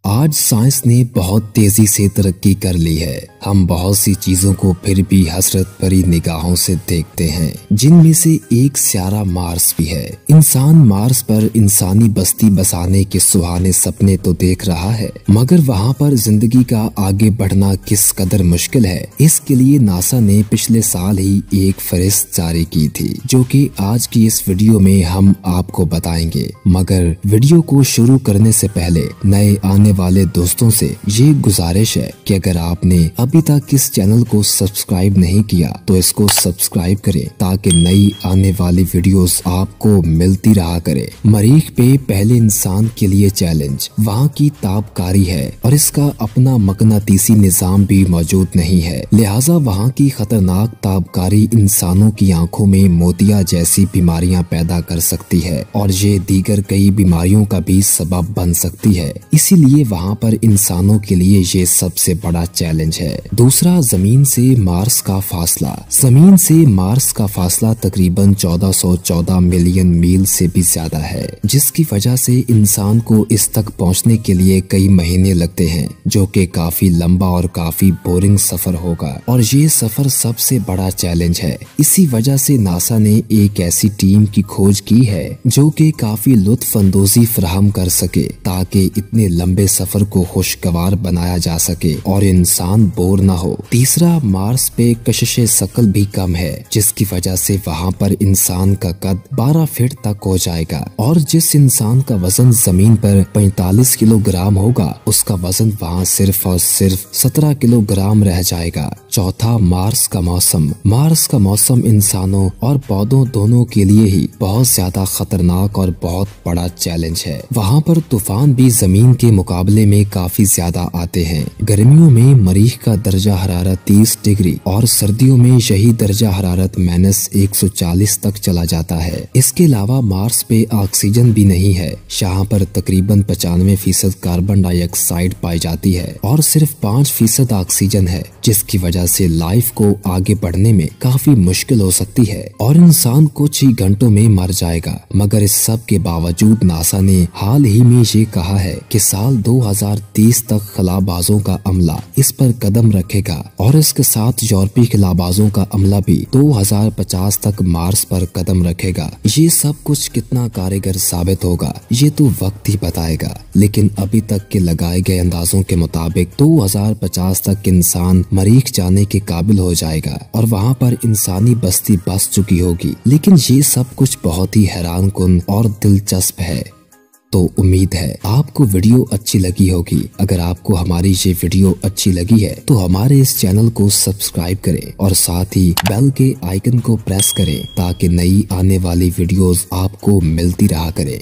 आज साइंस ने बहुत तेजी से तरक्की कर ली है। हम बहुत सी चीजों को फिर भी हसरत भरी निगाहों से देखते हैं, जिनमें से एक सियारा मार्स भी है। इंसान मार्स पर इंसानी बस्ती बसाने के सुहाने सपने तो देख रहा है, मगर वहाँ पर जिंदगी का आगे बढ़ना किस कदर मुश्किल है, इसके लिए नासा ने पिछले साल ही एक फहरिस्त जारी की थी, जो कि आज की इस वीडियो में हम आपको बताएंगे। मगर वीडियो को शुरू करने से पहले नए आने वाले दोस्तों से ये गुजारिश है कि अगर आपने अभी तक इस चैनल को सब्सक्राइब नहीं किया तो इसको सब्सक्राइब करें, ताकि नई आने वाली वीडियोस आपको मिलती रहा करे। मरीख पे पहले इंसान के लिए चैलेंज वहाँ की ताबकारी है और इसका अपना मकनातीसी निजाम भी मौजूद नहीं है, लिहाजा वहाँ की खतरनाक ताबकारी इंसानों की आंखों में मोतिया जैसी बीमारियां पैदा कर सकती है और ये दीगर कई बीमारियों का भी सबब बन सकती है। इसीलिए वहाँ पर इंसानों के लिए ये सबसे बड़ा चैलेंज है। दूसरा, जमीन से मार्स का फासला। जमीन से मार्स का फासला तकरीबन 1414 मिलियन मील से भी ज्यादा है, जिसकी वजह से इंसान को इस तक पहुँचने के लिए कई महीने लगते हैं, जो कि काफी लंबा और काफी बोरिंग सफर होगा और ये सफर सबसे बड़ा चैलेंज है। इसी वजह से नासा ने एक ऐसी टीम की खोज की है जो कि काफी लुत्फ अंदोजी फराहम कर सके, ताकि इतने लंबे सफर को खुशगवार बनाया जा सके और इंसान बोर ना हो। तीसरा, मार्स पे कशिशे शकल भी कम है, जिसकी वजह से वहाँ पर इंसान का कद 12 फीट तक हो जाएगा और जिस इंसान का वजन जमीन पर 45 किलोग्राम होगा, उसका वजन वहाँ सिर्फ और सिर्फ 17 किलोग्राम रह जाएगा। चौथा, मार्स का मौसम। मार्स का मौसम इंसानों और पौधों दोनों के लिए ही बहुत ज्यादा खतरनाक और बहुत बड़ा चैलेंज है। वहाँ पर तूफान भी जमीन के मुकाबले में काफी ज्यादा आते हैं। गर्मियों में मरीख का दर्जा हरारत 30 डिग्री और सर्दियों में यही दर्जा हरारत -140 तक चला जाता है। इसके अलावा मार्स पे ऑक्सीजन भी नहीं है। यहाँ पर तकरीबन 95% कार्बन डाइऑक्साइड पाई जाती है और सिर्फ 5% ऑक्सीजन है, जिसकी वजह से लाइफ को आगे बढ़ने में काफी मुश्किल हो सकती है और इंसान कुछ ही घंटों में मर जाएगा। मगर इस सब के बावजूद नासा ने हाल ही में ये कहा है कि साल 2030 तक खलाबाजों का अमला इस पर कदम रखेगा और इसके साथ यूरोपीय खलाबाजों का अमला भी 2050 तक मार्स पर कदम रखेगा। ये सब कुछ कितना कारगर साबित होगा, ये तो वक्त ही बताएगा, लेकिन अभी तक के लगाए गए अंदाजों के मुताबिक 2050 तक इंसान मरीख जाने के काबिल हो जाएगा और वहाँ पर इंसानी बस्ती बस चुकी होगी। लेकिन ये सब कुछ बहुत ही हैरान कुन और दिलचस्प है। तो उम्मीद है आपको वीडियो अच्छी लगी होगी। अगर आपको हमारी ये वीडियो अच्छी लगी है तो हमारे इस चैनल को सब्सक्राइब करें और साथ ही बेल के आइकन को प्रेस करें, ताकि नई आने वाली वीडियोस आपको मिलती रहा करें।